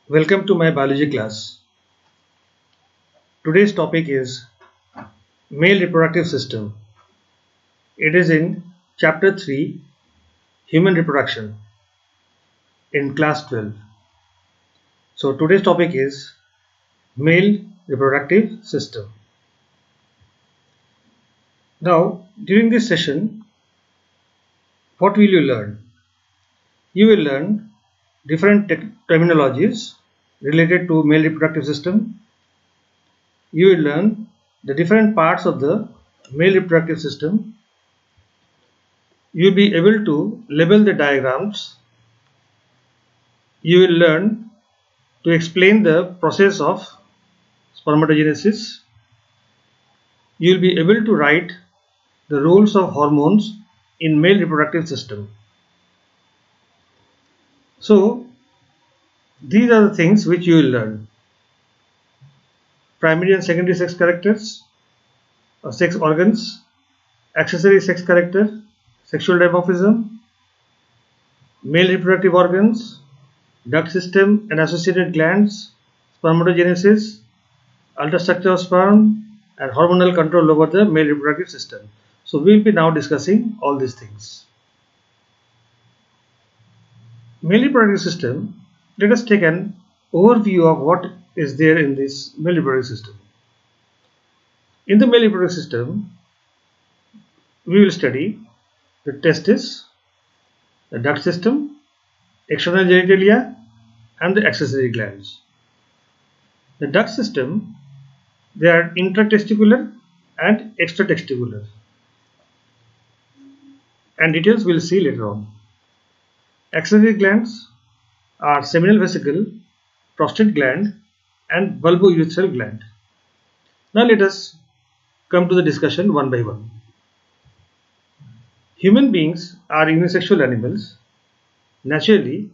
Welcome to my biology class. Today's topic is male reproductive system. It is in chapter 3 human reproduction in class 12. So today's topic is male reproductive system. Now during this session, what will you learn? You will learn different terminologies related to male reproductive system. You will learn the different parts of the male reproductive system. You will be able to label the diagrams. You will learn to explain the process of spermatogenesis. You will be able to write the roles of hormones in male reproductive system. So these are the things which you will learn: primary and secondary sex characters, sex organs, accessory sex character, sexual dimorphism, male reproductive organs, duct system and associated glands, spermatogenesis, ultrastructure of sperm, and hormonal control over the male reproductive system. So we will be now discussing all these things. Male reproductive system, let us take an overview of what is there in this male reproductive system. In the male reproductive system, we will study the testis, the duct system, external genitalia, and the accessory glands. The duct system, they are intratesticular and extratesticular, and details we will see later on. Accessory glands are seminal vesicle, prostate gland, and bulbourethral gland. Now let us come to the discussion one by one. Human beings are unisexual animals. Naturally,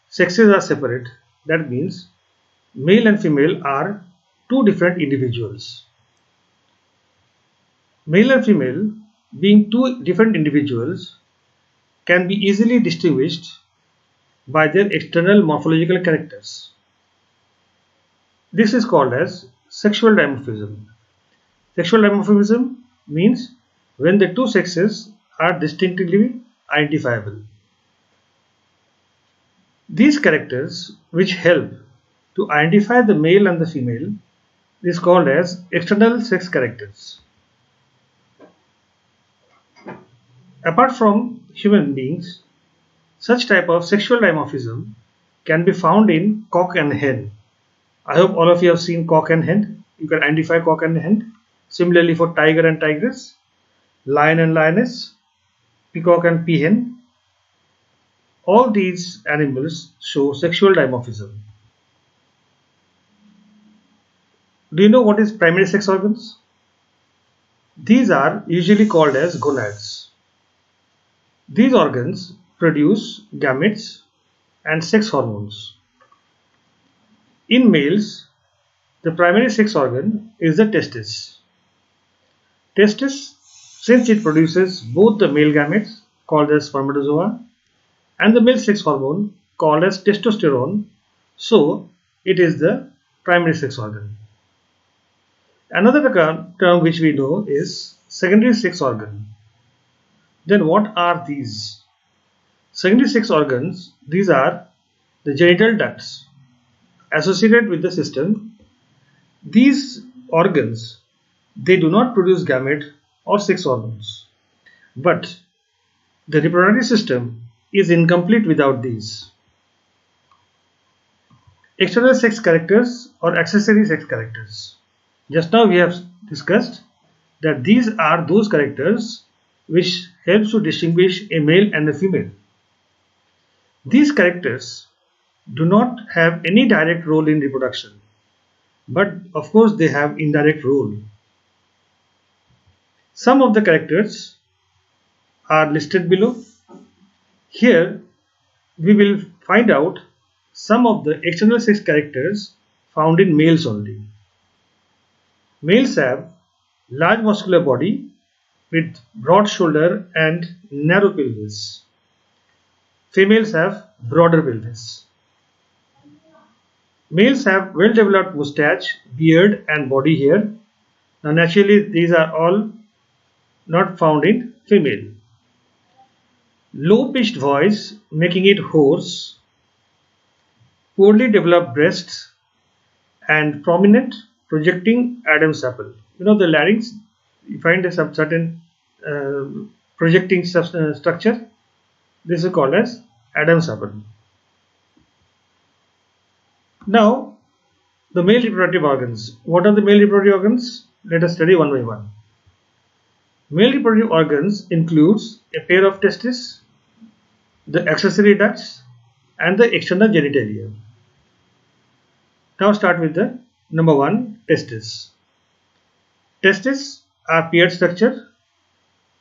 sexes are separate. That means male and female are two different individuals. Male and female, being two different individuals, can be easily distinguished by their external morphological characters. This is called as sexual dimorphism. Sexual dimorphism means when the two sexes are distinctly identifiable. These characters, which help to identify the male and the female, is called as external sex characters. Apart from human beings, such type of sexual dimorphism can be found in cock and hen. I hope all of you have seen cock and hen. You can identify cock and hen. Similarly for tiger and tigress, lion and lioness, peacock and peahen. All these animals show sexual dimorphism. Do you know what is primary sex organs? These are usually called as gonads. These organs produce gametes and sex hormones. In males, the primary sex organ is the testis. Testis, since it produces both the male gametes called as spermatozoa and the male sex hormone called as testosterone, so it is the primary sex organ. Another term which we know is secondary sex organ. Then what are these? Secondary sex organs, these are the genital ducts associated with the system. These organs, they do not produce gamete or sex hormones, but the reproductive system is incomplete without these. External sex characters or accessory sex characters. Just now we have discussed that these are those characters which helps to distinguish a male and a female. These characters do not have any direct role in reproduction, but of course they have indirect role. Some of the characters are listed below. Here we will find out some of the external sex characters found in males only. Males have large muscular body with broad shoulder and narrow pelvis. Females have broader pelvis. Males have well developed mustache, beard and body hair. Now naturally these are all not found in female. Low pitched voice making it hoarse, poorly developed breasts and prominent projecting Adam's apple. You know the larynx, you find a certain uh, projecting structure. This is called as Adam's apple. Now the male reproductive organs. What are the male reproductive organs? Let us study one by one. Male reproductive organs includes a pair of testes, the accessory ducts, and the external genitalia. Now start with the number one, testes. Testes are paired structure.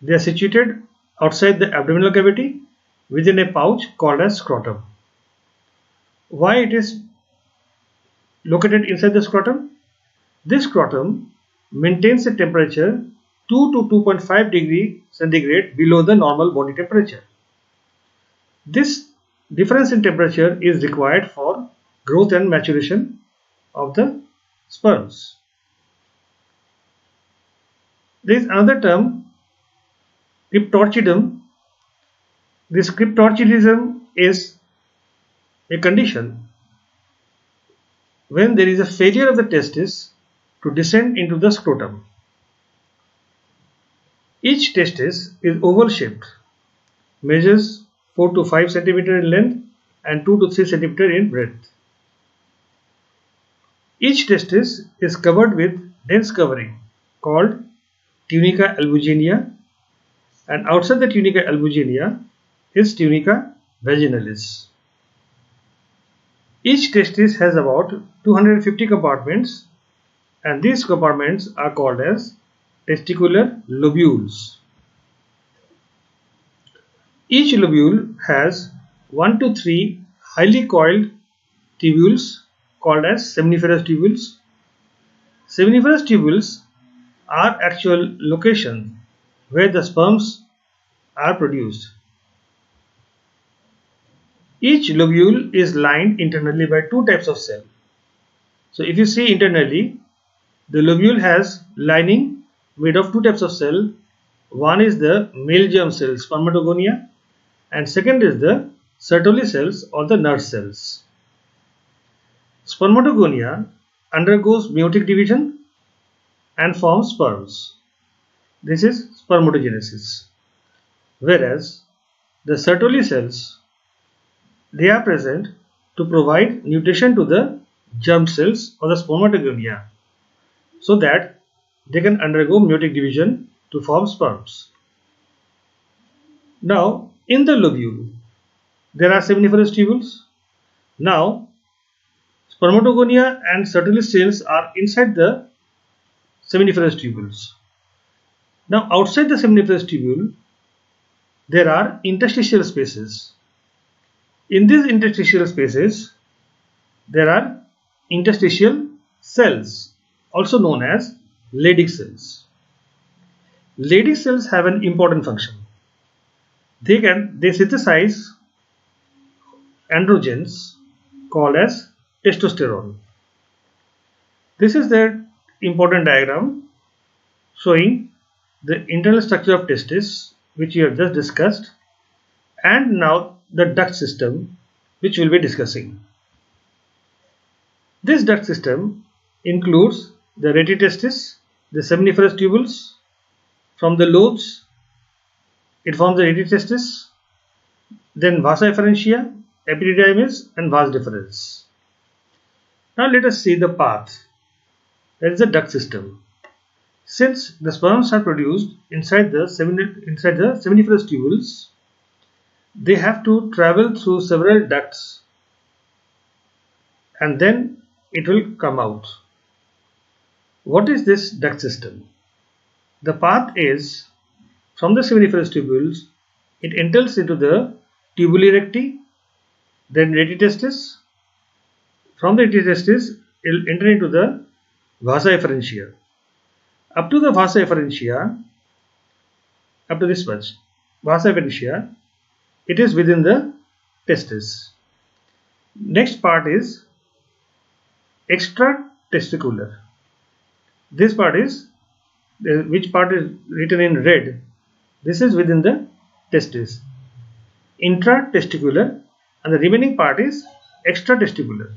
They are situated outside the abdominal cavity within a pouch called as scrotum. Why it is located inside the scrotum? This scrotum maintains a temperature 2 to 2.5 degree centigrade below the normal body temperature. This difference in temperature is required for growth and maturation of the sperms. There is another term, cryptorchidism. This cryptorchidism is a condition when there is a failure of the testis to descend into the scrotum. Each testis is oval shaped, measures 4 to 5 cm in length and 2 to 3 cm in breadth. Each testis is covered with dense covering called tunica albuginea, and outside the tunica albuginea is tunica vaginalis. Each testis has about 250 compartments, and these compartments are called as testicular lobules. Each lobule has 1 to 3 highly coiled tubules called as seminiferous tubules. Seminiferous tubules are actual locations where the sperms are produced. Each lobule is lined internally by two types of cell. So if you see internally, the lobule has lining made of two types of cell. One is the male germ cell, spermatogonia, and second is the Sertoli cells or the nurse cells. Spermatogonia undergoes meiotic division and forms sperms. This is spermatogenesis. Whereas the Sertoli cells, they are present to provide nutrition to the germ cells or the spermatogonia so that they can undergo meiotic division to form sperms. Now in the lobule there are seminiferous tubules. Now spermatogonia and Sertoli cells are inside the seminiferous tubules. Now outside the seminiferous tubule there are interstitial spaces. In these interstitial spaces there are interstitial cells, also known as Leydig cells. Leydig cells have an important function. They synthesize androgens called as testosterone. This is the important diagram showing the internal structure of testis, which we have just discussed, and now the duct system, which we will be discussing. This duct system includes the retitestis, the seminiferous tubules. From the lobes it forms the retitestis, then vasa efferentia, epididymis and vas deferens. Now let us see the path. That is the duct system. Since the sperms are produced inside the seminiferous tubules, they have to travel through several ducts and then it will come out. What is this duct system? The path is from the seminiferous tubules, it enters into the tubuli recti, then retitestis. From the retitestis, it will enter into the vasa efferentia. Up to the vasa efferentia, up to this much, vasa efferentia, it is within the testis. Next part is extratesticular. This part is, which part is written in red, this is within the testis. Intratesticular, and the remaining part is extratesticular.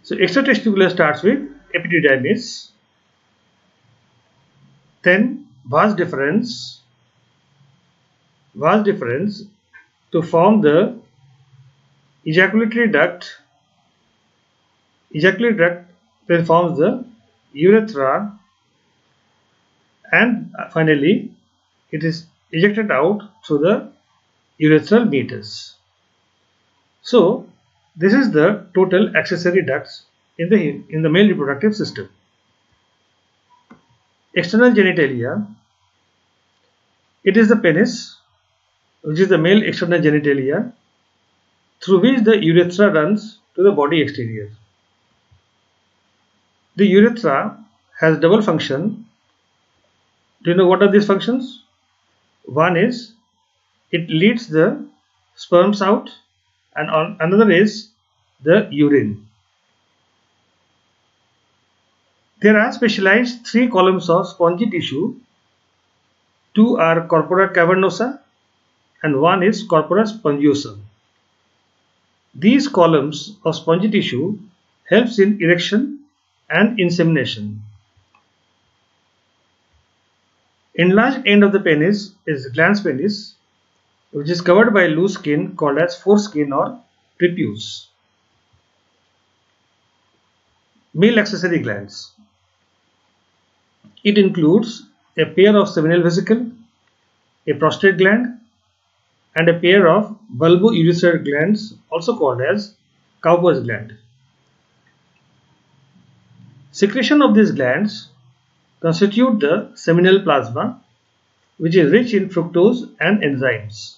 So extratesticular starts with epididymis, then vas deferens to form the ejaculatory duct. Ejaculatory duct then forms the urethra, and finally it is ejected out through the urethral meatus. So this is the total accessory ducts in the male reproductive system. External genitalia. It is the penis, which is the male external genitalia, through which the urethra runs to the body exterior. The urethra has double function. Do you know what are these functions? One is it leads the sperms out, and another is the urine. There are specialized 3 columns of spongy tissue. 2 are corpora cavernosa and 1 is corpora spongiosum. These columns of spongy tissue helps in erection and insemination. Enlarged end of the penis is glans penis, which is covered by loose skin called as foreskin or prepuce. Male accessory glands. It includes a pair of seminal vesicle, a prostate gland, and a pair of bulbourethral glands, also called as Cowper's gland. Secretion of these glands constitute the seminal plasma, which is rich in fructose and enzymes.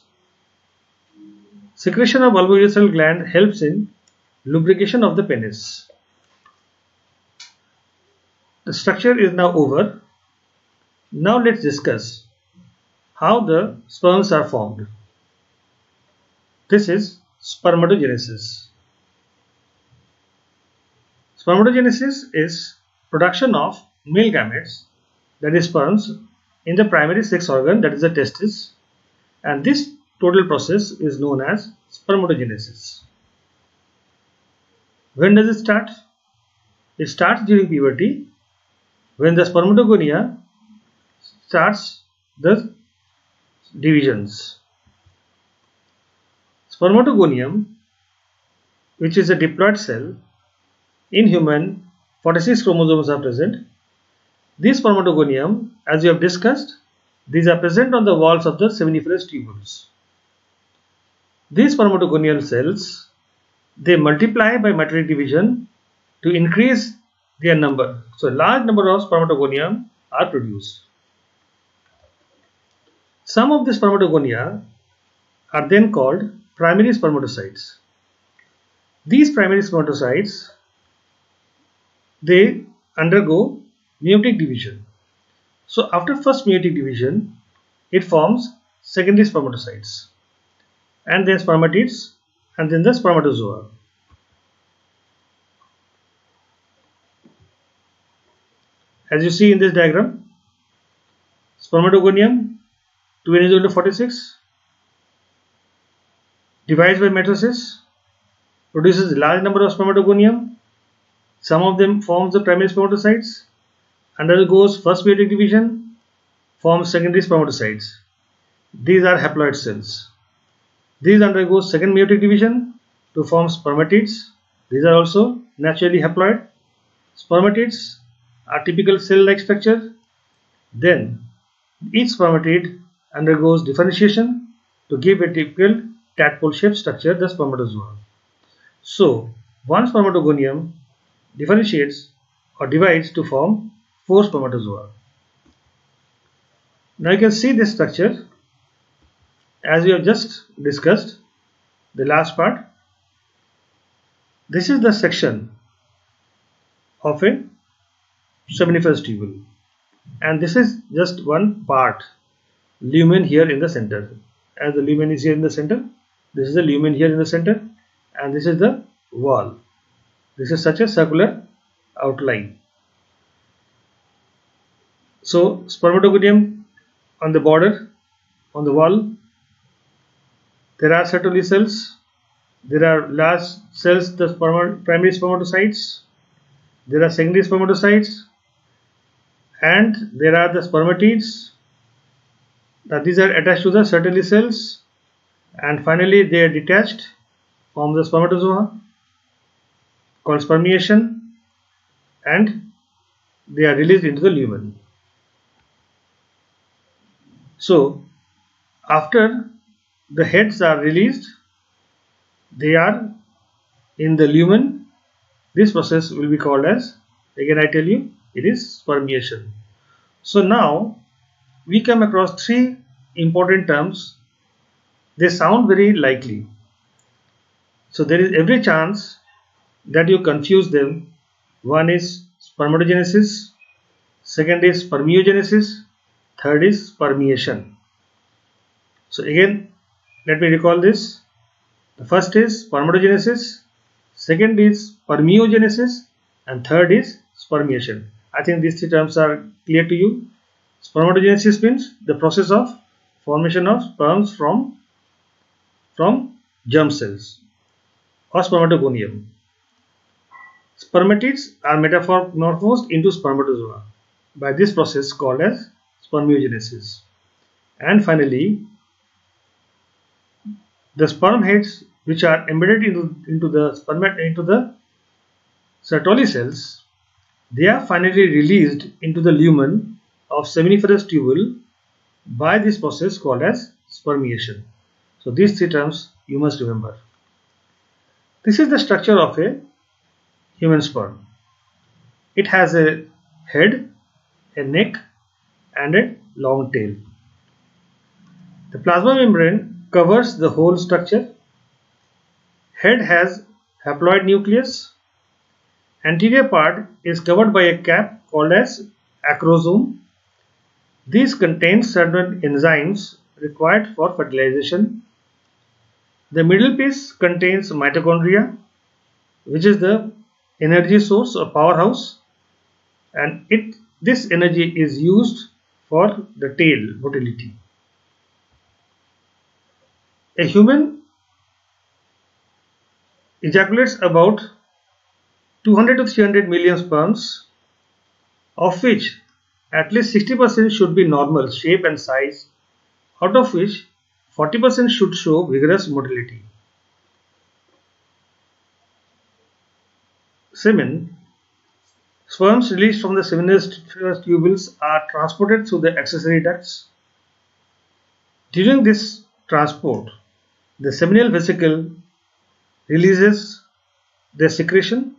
Secretion of bulbourethral gland helps in lubrication of the penis. The structure is now over. Now let's discuss how the sperms are formed. This is spermatogenesis. Spermatogenesis is production of male gametes, that is sperms, in the primary sex organ, that is the testis, and this total process is known as spermatogenesis. When does it start? It starts during puberty, when the spermatogonia starts the divisions. Spermatogonium, which is a diploid cell, in human 46 chromosomes are present. This spermatogonium, as we have discussed, these are present on the walls of the seminiferous tubules. These spermatogonial cells, they multiply by matrix division to increase their number. So a large number of spermatogonium are produced. Some of the spermatogonia are then called primary spermatocytes. These primary spermatocytes, they undergo meiotic division. So after first meiotic division, it forms secondary spermatocytes, and then spermatids, and then the spermatozoa. As you see in this diagram, spermatogonium 2n = 46 divides by mitosis, produces a large number of spermatogonium. Some of them forms the primary spermatocytes, undergoes first meiotic division, forms secondary spermatocytes. These are haploid cells. These undergo second meiotic division to form spermatids. These are also naturally haploid. Spermatids are typical cell-like structure. Then each spermatid undergoes differentiation to give a typical tadpole-shaped structure, the spermatozoa. So one spermatogonium differentiates or divides to form 4 spermatozoa. Now you can see this structure as we have just discussed, the last part. This is the section of a seminiferous tubule, and this is just one part, lumen here in the center. As the lumen is here in the center, this is the lumen here in the center, and this is the wall. This is such a circular outline. So spermatogonium on the border, on the wall, there are Sertoli cells. There are large cells, the primary spermatocytes. There are secondary spermatocytes, and there are the spermatids. These are attached to the Sertoli cells, and finally they are detached from the spermatozoa called spermiation, and they are released into the lumen. So after the heads are released, they are in the lumen. This process will be called as, again I tell you, it is spermiation. So now we come across three important terms. They sound very likely, so there is every chance that you confuse them. One is spermatogenesis, second is spermiogenesis, third is spermiation. So again, let me recall this. The first is spermatogenesis, second is spermiogenesis, and third is spermiation. I think these three terms are clear to you. Spermatogenesis means the process of formation of sperms from germ cells or spermatogonium. Spermatids are metamorphosed into spermatozoa by this process called as spermiogenesis. And finally, the sperm heads which are embedded into the Sertoli cells, they are finally released into the lumen of seminiferous tubule by this process called as spermiation. So these three terms you must remember. This is the structure of a human sperm. It has a head, a neck, and a long tail. The plasma membrane covers the whole structure. Head has haploid nucleus. Anterior part is covered by a cap called as acrosome. These contain certain enzymes required for fertilization. The middle piece contains mitochondria, which is the energy source or powerhouse, and this energy is used for the tail motility. A human ejaculates about 200 to 300 million sperms, of which at least 60% should be normal shape and size, out of which 40% should show vigorous motility. Semen. Sperms released from the seminiferous tubules are transported through the accessory ducts. During this transport, the seminal vesicle releases their secretion.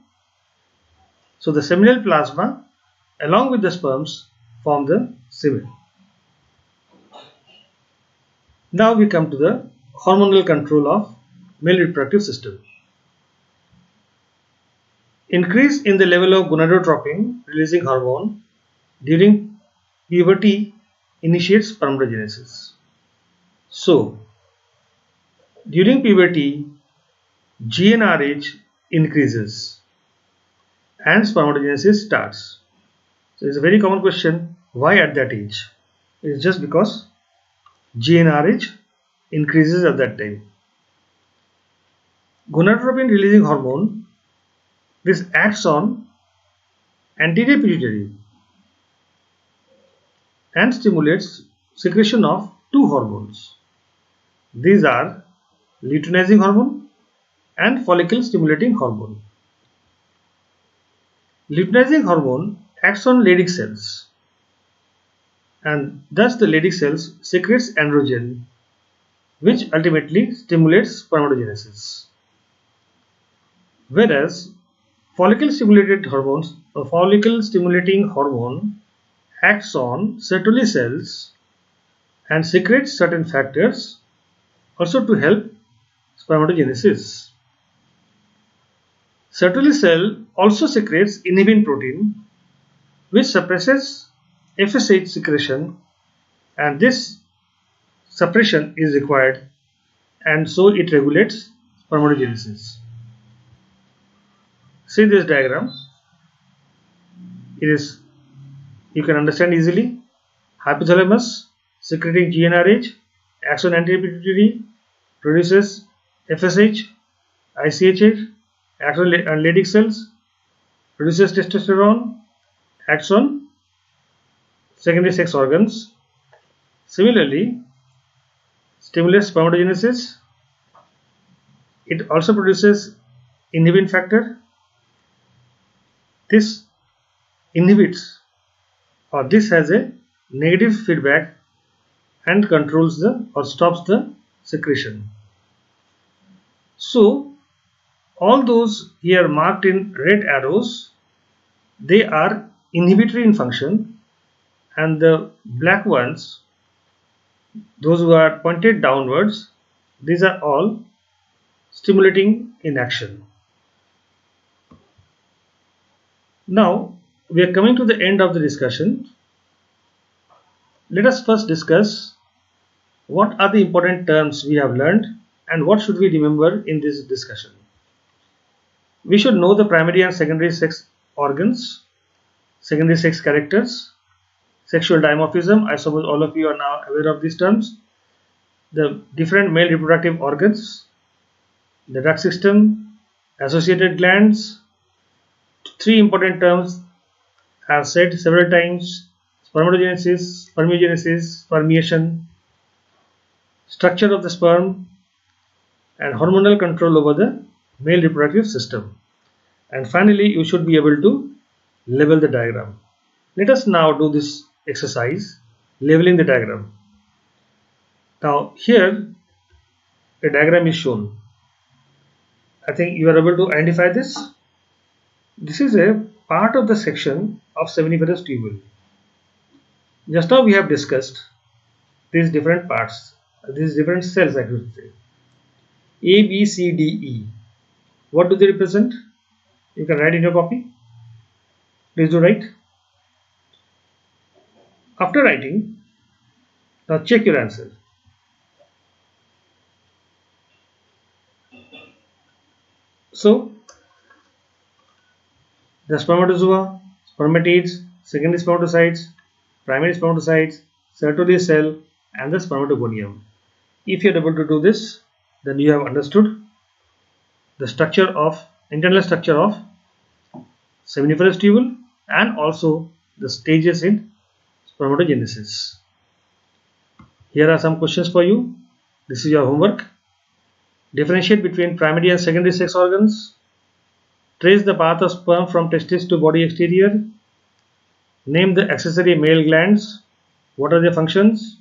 So the seminal plasma along with the sperms form the semen. Now we come to the hormonal control of male reproductive system. Increase in the level of gonadotropin releasing hormone during puberty initiates spermatogenesis. So during puberty, GnRH increases and spermatogenesis starts. So it's a very common question, why at that age? It's just because GnRH increases at that time. Gonadotropin releasing hormone, this acts on anterior pituitary and stimulates secretion of two hormones. These are luteinizing hormone and follicle stimulating hormone. Luteinizing hormone acts on Leydig cells, and thus the Leydig cells secretes androgen, which ultimately stimulates spermatogenesis. Whereas follicle stimulating hormone acts on Sertoli cells and secretes certain factors also to help spermatogenesis. Sertoli cell also secretes inhibin protein, which suppresses FSH secretion, and this suppression is required, and so it regulates spermatogenesis. See this diagram. It is, you can understand easily. Hypothalamus secreting GnRH, axon antipituitary produces FSH, ICH, axon and Leydig cells, produces testosterone, acts on secondary sex organs. Similarly, stimulates spermatogenesis. It also produces inhibin factor. This inhibits, or this has a negative feedback and controls the or stops the secretion. So all those here marked in red arrows, they are inhibitory in function, and the black ones, those who are pointed downwards, these are all stimulating in action. Now we are coming to the end of the discussion. Let us first discuss what are the important terms we have learned and what should we remember in this discussion. We should know the primary and secondary sex organs, secondary sex characters, sexual dimorphism. I suppose all of you are now aware of these terms. The different male reproductive organs, the duct system, associated glands. Three important terms I have said several times: spermatogenesis, spermiogenesis, spermiation, structure of the sperm, and hormonal control over the male reproductive system. And finally, you should be able to label the diagram. Let us now do this exercise, labeling the diagram. Now here a diagram is shown. I think you are able to identify this. This is a part of the section of seminiferous tubule. Just now we have discussed these different parts, these different cells, I could say. A, B, C, D, E. What do they represent? You can write in your copy. Please do write. After writing, now check your answer. So, the spermatozoa, spermatids, secondary spermatocytes, primary spermatocytes, Sertoli cell, and the spermatogonium. If you are able to do this, then you have understood the structure of internal structure of seminiferous tubule and also the stages in spermatogenesis. Here are some questions for you. This is your homework. Differentiate between primary and secondary sex organs. Trace the path of sperm from testis to body exterior. Name the accessory male glands. What are their functions?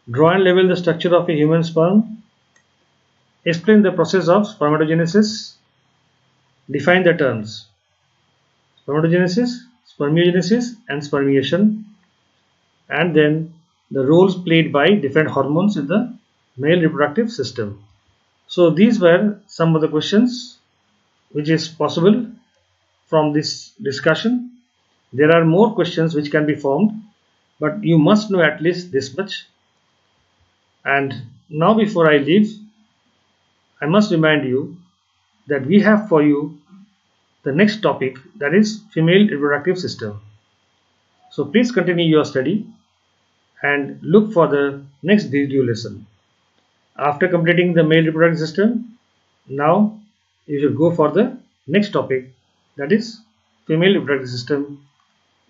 Draw and label the structure of a human sperm. Explain the process of spermatogenesis. Define the terms spermatogenesis, spermiogenesis, and spermiation, and then the roles played by different hormones in the male reproductive system. So these were some of the questions which is possible from this discussion. There are more questions which can be formed, but you must know at least this much. And now before I leave, I must remind you that we have for you the next topic, that is female reproductive system. So please continue your study and look for the next video lesson. After completing the male reproductive system, now you should go for the next topic, that is female reproductive system.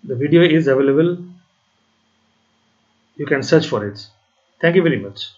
The video is available. You can search for it. Thank you very much.